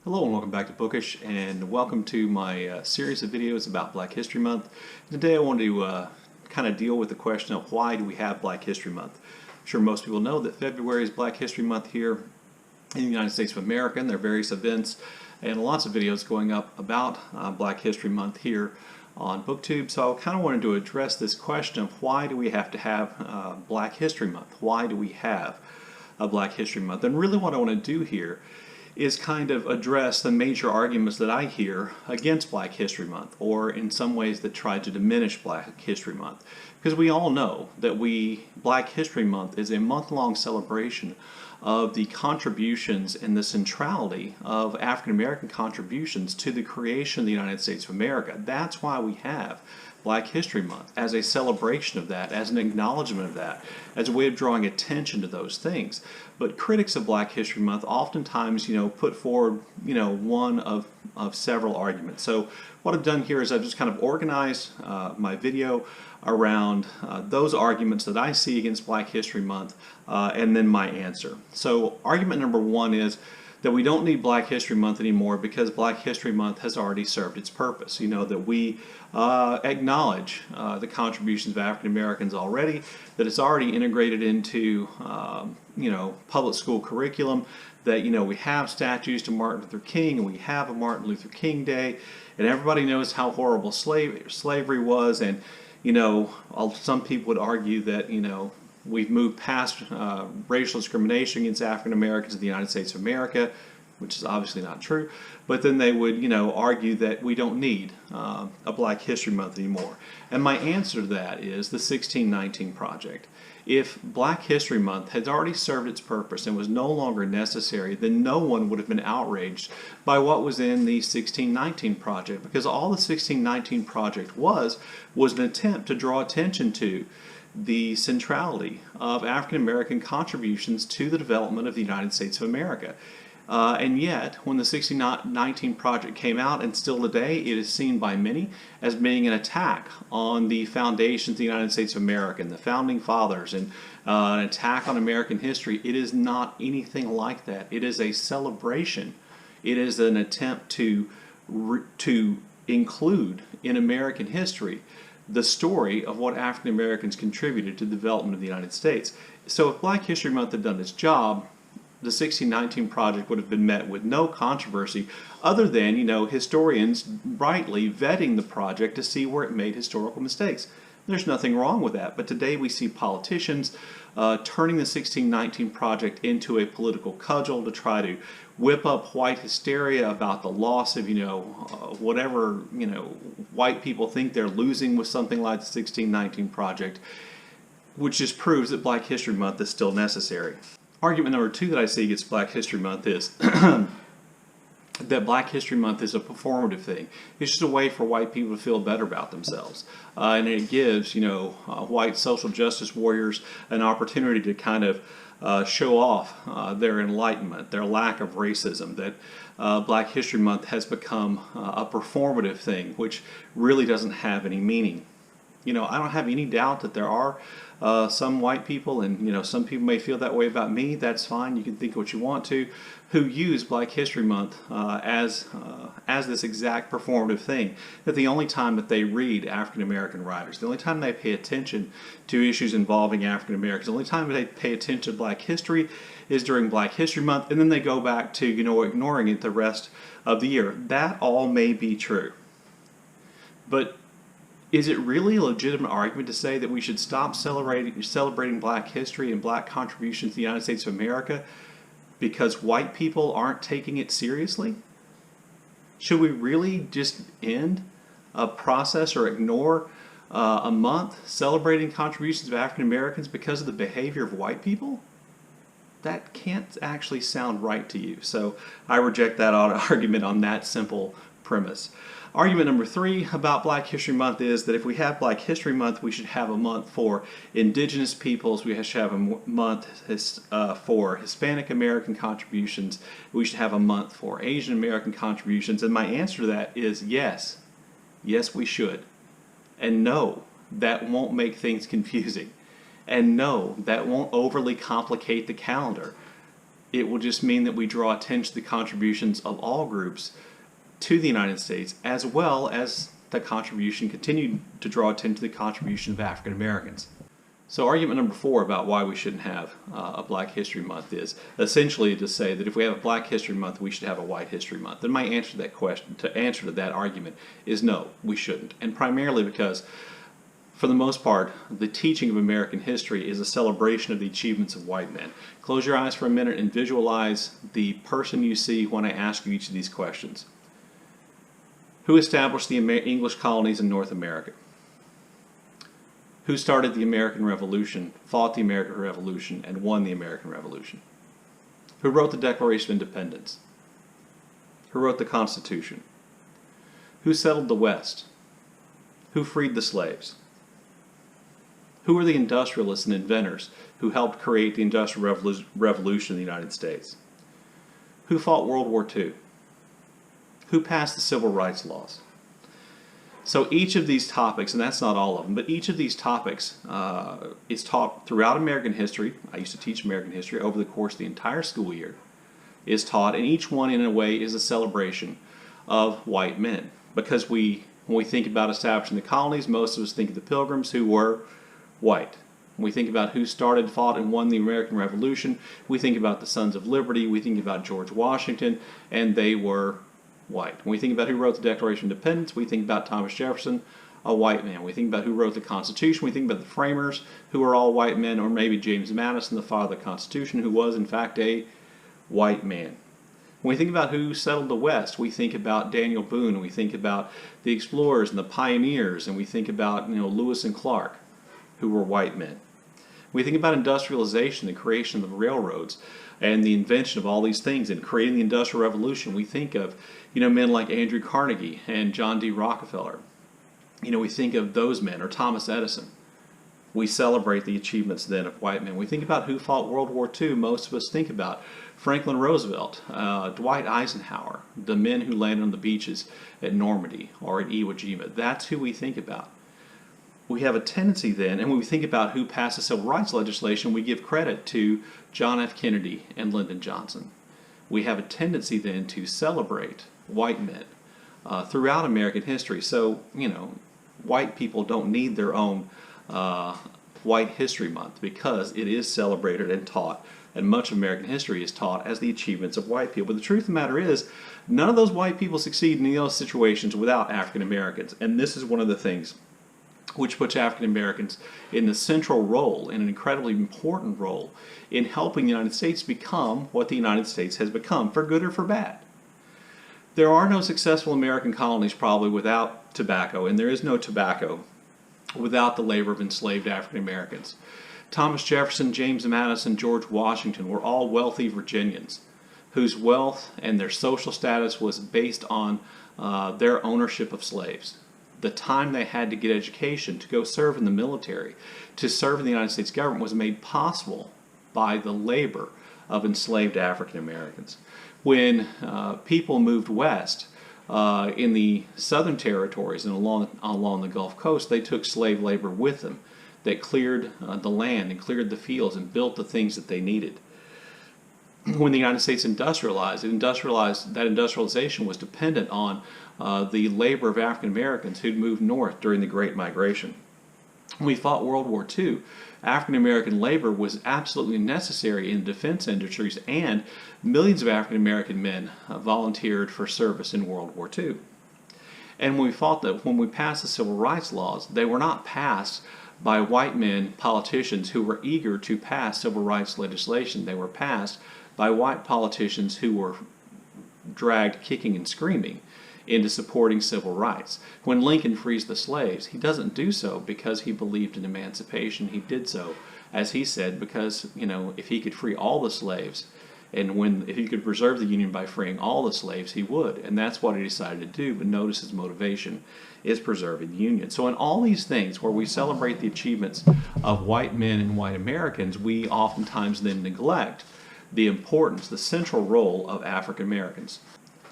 Hello and welcome back to Bookish, and welcome to my series of videos about Black History Month. Today I want to kind of deal with the question of why do we have Black History Month. I'm sure most people know that February is Black History Month here in the United States of America, and there are various events and lots of videos going up about Black History Month here on BookTube. So I kind of wanted to address this question of why do we have to have Black History Month? Why do we have a Black History Month? And really what I want to do here is kind of address the major arguments that I hear against Black History Month, or in some ways that try to diminish Black History Month. Because we all know that Black History Month is a month-long celebration of the contributions and the centrality of African American contributions to the creation of the United States of America. That's why we have Black History Month, as a celebration of that, as an acknowledgement of that, as a way of drawing attention to those things. But critics of Black History Month oftentimes, put forward, one of several arguments. So what I've done here is I've just kind of organized my video around those arguments that I see against Black History Month, and then my answer. So argument number one is that we don't need Black History Month anymore because Black History Month has already served its purpose. That we acknowledge the contributions of African Americans already, that it's already integrated into public school curriculum, that we have statues to Martin Luther King, and we have a Martin Luther King Day, and everybody knows how horrible slavery was, and some people would argue that we've moved past racial discrimination against African Americans in the United States of America, which is obviously not true. But then they would, argue that we don't need a Black History Month anymore. And my answer to that is the 1619 Project. If Black History Month had already served its purpose and was no longer necessary, then no one would have been outraged by what was in the 1619 Project, because all the 1619 Project was an attempt to draw attention to the centrality of African American contributions to the development of the United States of America. And yet, when the 1619 Project came out, and still today, it is seen by many as being an attack on the foundations of the United States of America and the Founding Fathers, and an attack on American history. It is not anything like that. It is a celebration. It is an attempt to include in American history the story of what African Americans contributed to the development of the United States. So if Black History Month had done its job, the 1619 Project would have been met with no controversy, other than, historians rightly vetting the project to see where it made historical mistakes. There's nothing wrong with that, but today we see politicians turning the 1619 Project into a political cudgel to try to whip up white hysteria about the loss of, whatever, white people think they're losing with something like the 1619 Project, which just proves that Black History Month is still necessary. Argument number two that I see against Black History Month is that Black History Month is a performative thing. It's just a way for white people to feel better about themselves. And it gives, white social justice warriors an opportunity to kind of show off their enlightenment, their lack of racism, that Black History Month has become a performative thing, which really doesn't have any meaning. I don't have any doubt that there are some white people, and some people may feel that way about me. That's fine. You can think what you want to, who use Black History Month as this exact performative thing. That the only time that they read African American writers, the only time they pay attention to issues involving African Americans, the only time they pay attention to Black history is during Black History Month, and then they go back to ignoring it the rest of the year. That all may be true, but is it really a legitimate argument to say that we should stop celebrating Black history and Black contributions to the United States of America because white people aren't taking it seriously? Should we really just end a process or ignore a month celebrating contributions of African Americans because of the behavior of white people? That can't actually sound right to you. So I reject that argument on that simple premise. Argument number three about Black History Month is that if we have Black History Month, we should have a month for indigenous peoples, we should have a month for Hispanic American contributions, we should have a month for Asian American contributions, and my answer to that is yes. Yes, we should. And no, that won't make things confusing. And no, that won't overly complicate the calendar. It will just mean that we draw attention to the contributions of all groups to the United States, as well as the contribution, continue to draw attention to the contribution of African Americans. So argument number 4 about why we shouldn't have a Black History Month is essentially to say that if we have a Black History Month, we should have a White History Month. And my answer to that question, to that argument, is no, we shouldn't. And primarily because, for the most part, the teaching of American history is a celebration of the achievements of white men. Close your eyes for a minute and visualize the person you see when I ask you each of these questions. Who established the English colonies in North America? Who started the American Revolution, fought the American Revolution, and won the American Revolution? Who wrote the Declaration of Independence? Who wrote the Constitution? Who settled the West? Who freed the slaves? Who were the industrialists and inventors who helped create the Industrial Revolution in the United States? Who fought World War II? Who passed the Civil Rights laws? So each of these topics, and that's not all of them, but each of these topics is taught throughout American history. I used to teach American history over the course of the entire school year. Is taught, and each one in a way is a celebration of white men. Because when we think about establishing the colonies, most of us think of the Pilgrims, who were white. When we think about who started, fought, and won the American Revolution, we think about the Sons of Liberty, we think about George Washington, and they were white. When we think about who wrote the Declaration of Independence, we think about Thomas Jefferson, a white man. We think about who wrote the Constitution, we think about the framers, who were all white men, or maybe James Madison, the father of the Constitution, who was in fact a white man. When we think about who settled the West, we think about Daniel Boone, and we think about the explorers and the pioneers, and we think about Lewis and Clark, who were white men. When we think about industrialization, the creation of the railroads, and the invention of all these things and creating the Industrial Revolution, we think of men like Andrew Carnegie and John D. Rockefeller. We think of those men, or Thomas Edison. We celebrate the achievements then of white men. We think about who fought World War II. Most of us think about Franklin Roosevelt, Dwight Eisenhower, the men who landed on the beaches at Normandy or at Iwo Jima. That's who we think about. We have a tendency then, and when we think about who passed the civil rights legislation, we give credit to John F. Kennedy and Lyndon Johnson. We have a tendency then to celebrate white men throughout American history. So, white people don't need their own White History Month, because it is celebrated and taught, and much of American history is taught as the achievements of white people. But the truth of the matter is, none of those white people succeed in those situations without African Americans, and this is one of the things which puts African Americans in the central role, in an incredibly important role, in helping the United States become what the United States has become, for good or for bad. There are no successful American colonies probably without tobacco, and there is no tobacco without the labor of enslaved African Americans. Thomas Jefferson, James Madison, George Washington were all wealthy Virginians whose wealth and their social status was based on their ownership of slaves. The time they had to get education, to go serve in the military, to serve in the United States government, was made possible by the labor of enslaved African Americans. When people moved west in the southern territories and along the Gulf Coast, they took slave labor with them that cleared the land and cleared the fields and built the things that they needed. When the United States industrialized, that industrialization was dependent on the labor of African Americans who'd moved north during the Great Migration. When we fought World War II, African American labor was absolutely necessary in the defense industries, and millions of African American men volunteered for service in World War II. And when we passed the civil rights laws, they were not passed by white men, politicians who were eager to pass civil rights legislation. They were passed by white politicians who were dragged kicking and screaming into supporting civil rights. When Lincoln frees the slaves, he doesn't do so because he believed in emancipation. He did so, as he said, because if he could free all the slaves, and if he could preserve the Union by freeing all the slaves, he would. And that's what he decided to do. But notice his motivation is preserving the Union. So in all these things where we celebrate the achievements of white men and white Americans, we oftentimes then neglect the importance, the central role of African Americans.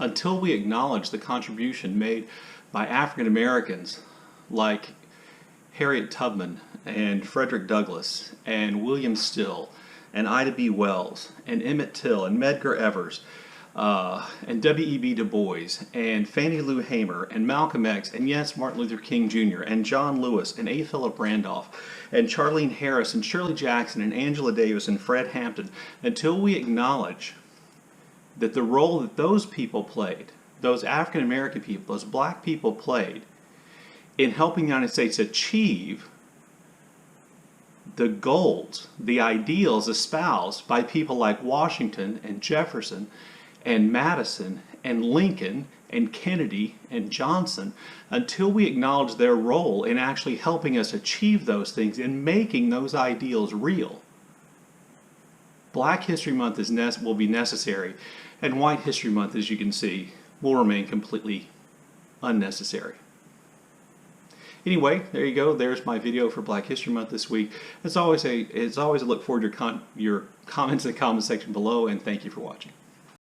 Until we acknowledge the contribution made by African Americans like Harriet Tubman and Frederick Douglass and William Still and Ida B. Wells and Emmett Till and Medgar Evers and W.E.B. Du Bois and Fannie Lou Hamer and Malcolm X and yes, Martin Luther King Jr. and John Lewis and A. Philip Randolph and Charlene Harris and Shirley Jackson and Angela Davis and Fred Hampton, until we acknowledge that the role that those people played, those African American people, those black people played in helping the United States achieve the goals, the ideals espoused by people like Washington and Jefferson and Madison and Lincoln and Kennedy and Johnson, until we acknowledge their role in actually helping us achieve those things and making those ideals real, Black History Month will be necessary, and White History Month, as you can see, will remain completely unnecessary. Anyway, there you go. There's my video for Black History Month this week. As always, I look forward to your comments in the comment section below, and thank you for watching.